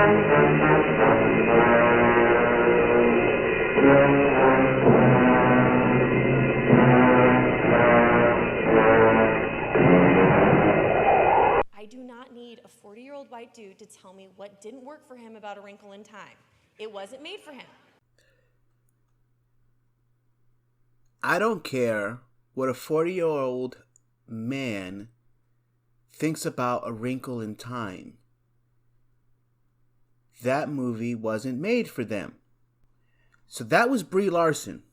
I do not need a 40-year-old white dude to tell me what didn't work for him about A Wrinkle in Time. It wasn't made for him. I don't care what a 40-year-old man thinks about A Wrinkle in Time. That movie wasn't made for them. So that was Brie Larson.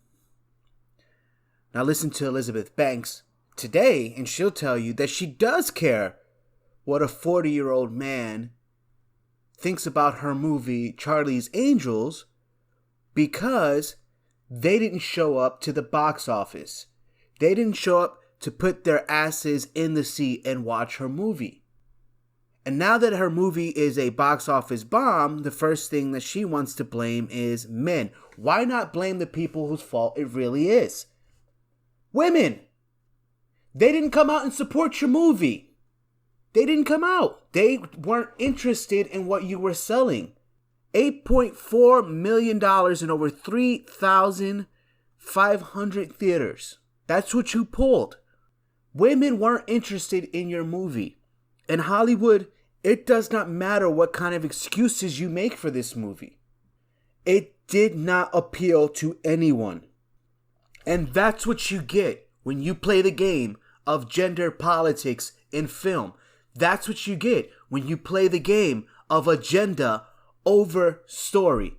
Now listen to Elizabeth Banks today, and she'll tell you that she does care what a 40-year-old man thinks about her movie Charlie's Angels, because they didn't show up to the box office. They didn't show up to put their asses in the seat and watch her movie. And now that her movie is a box office bomb, the first thing that she wants to blame is men. Why not blame the people whose fault it really is? Women! They didn't come out and support your movie. They didn't come out. They weren't interested in what you were selling. $8.4 million in over 3,500 theaters. That's what you pulled. Women weren't interested in your movie. In Hollywood, it does not matter what kind of excuses you make for this movie. It did not appeal to anyone. And that's what you get when you play the game of gender politics in film. That's what you get when you play the game of agenda over story.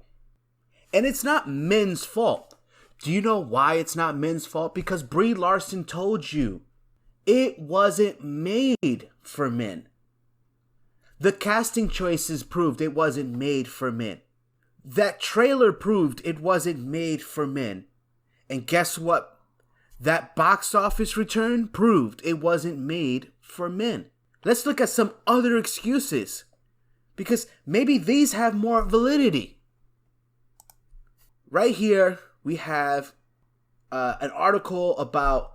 And it's not men's fault. Do you know why it's not men's fault? Because Brie Larson told you it wasn't made for men. The casting choices proved it wasn't made for men. That trailer proved it wasn't made for men. And guess what? That box office return proved it wasn't made for men. Let's look at some other excuses, because maybe these have more validity. Right here, we have an article about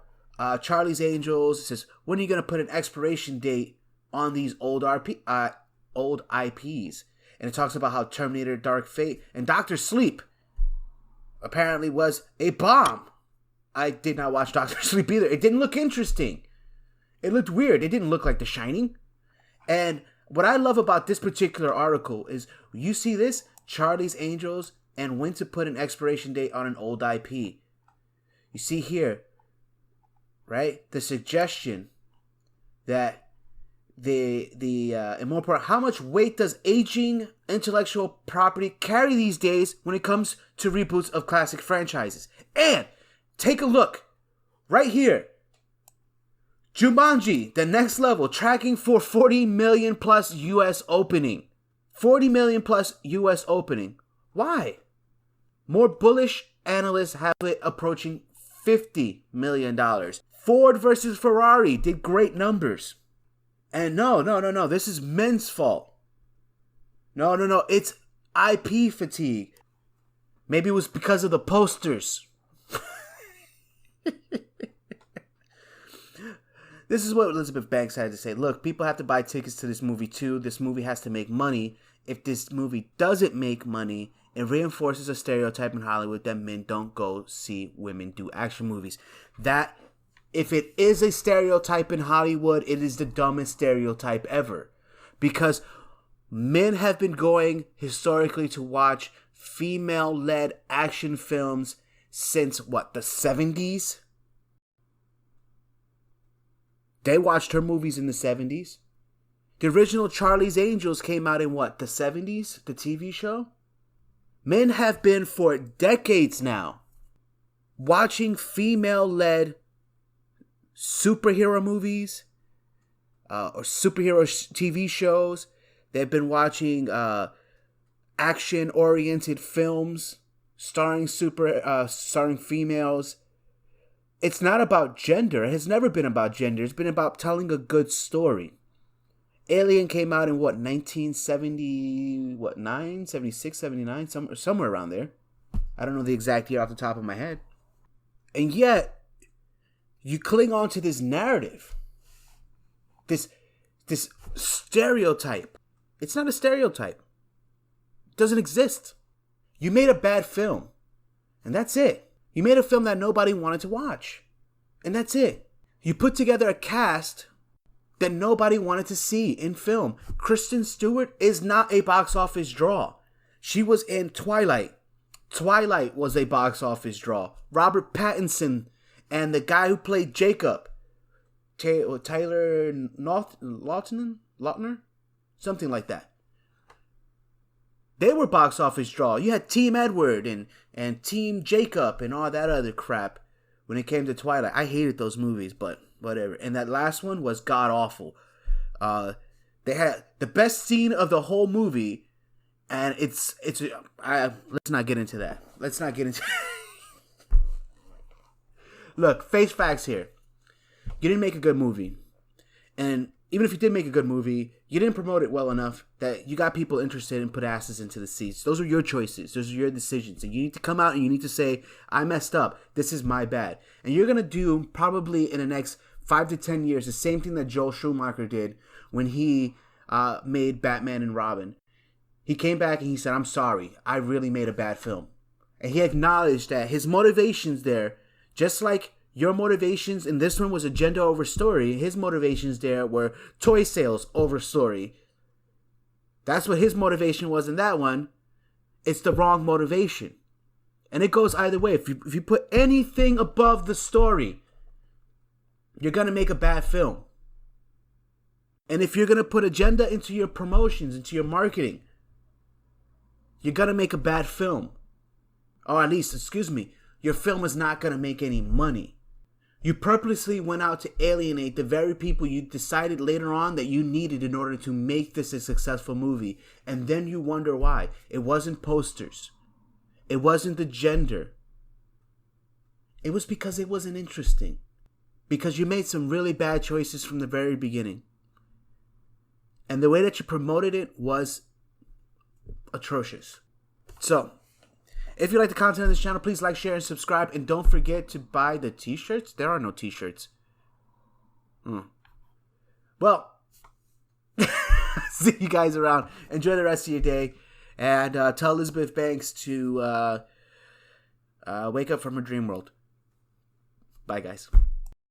Charlie's Angels. It says, when are you going to put an expiration date on these old IPs? And it talks about how Terminator, Dark Fate, and Dr. Sleep apparently was a bomb. I did not watch Dr. Sleep either. It didn't look interesting. It looked weird. It didn't look like The Shining. And what I love about this particular article is you see this, Charlie's Angels, and when to put an expiration date on an old IP. You see here, right? The suggestion that and more important, how much weight does aging intellectual property carry these days when it comes to reboots of classic franchises? And take a look right here. Jumanji, The Next Level, tracking for 40 million plus US opening. 40 million plus US opening. Why? More bullish analysts have it approaching $50 million. Ford versus Ferrari did great numbers. And no, this is men's fault. No, it's IP fatigue. Maybe it was because of the posters. This is what Elizabeth Banks had to say. Look, people have to buy tickets to this movie too. This movie has to make money. If this movie doesn't make money, it reinforces a stereotype in Hollywood that men don't go see women do action movies. That, if it is a stereotype in Hollywood, it is the dumbest stereotype ever. Because men have been going historically to watch female-led action films since, the 70s? They watched her movies in the 70s. The original Charlie's Angels came out in the 70s? The TV show? Men have been for decades now watching female-led superhero movies or superhero TV shows. They've been watching action-oriented films starring females. It's not about gender. It has never been about gender. It's been about telling a good story. Alien came out in 1979, 76, 79, somewhere around there. I don't know the exact year off the top of my head. And yet, you cling on to this narrative. This stereotype. It's not a stereotype. doesn't exist. You made a bad film. And that's it. You made a film that nobody wanted to watch. And that's it. You put together a cast that nobody wanted to see in film. Kristen Stewart is not a box office draw. She was in Twilight. Twilight was a box office draw. Robert Pattinson and the guy who played Jacob, Tyler Lautner? Something like that. They were box office draw. You had Team Edward and Team Jacob and all that other crap when it came to Twilight. I hated those movies, but whatever. And that last one was god awful. They had the best scene of the whole movie, and let's not get into that. Let's not get into. Look, face facts here. You didn't make a good movie, and even if you did make a good movie, you didn't promote it well enough that you got people interested and put asses into the seats. Those are your choices. Those are your decisions. And you need to come out and you need to say, I messed up. This is my bad. And you're going to do probably in the next 5 to 10 years the same thing that Joel Schumacher did when he made Batman and Robin. He came back and he said, I'm sorry. I really made a bad film. And he acknowledged that his motivations there, just like your motivations in this one was agenda over story, his motivations there were toy sales over story. That's what his motivation was in that one. It's the wrong motivation. And it goes either way. If you put anything above the story, you're going to make a bad film. And if you're going to put agenda into your promotions, into your marketing, you're going to make a bad film. Or at least, your film is not going to make any money. You purposely went out to alienate the very people you decided later on that you needed in order to make this a successful movie. And then you wonder why. It wasn't posters. It wasn't the gender. It was because it wasn't interesting. Because you made some really bad choices from the very beginning. And the way that you promoted it was atrocious. So, if you like the content of this channel, please like, share, and subscribe. And don't forget to buy the t-shirts. There are no t-shirts. Well, see you guys around. Enjoy the rest of your day. And tell Elizabeth Banks to wake up from her dream world. Bye, guys.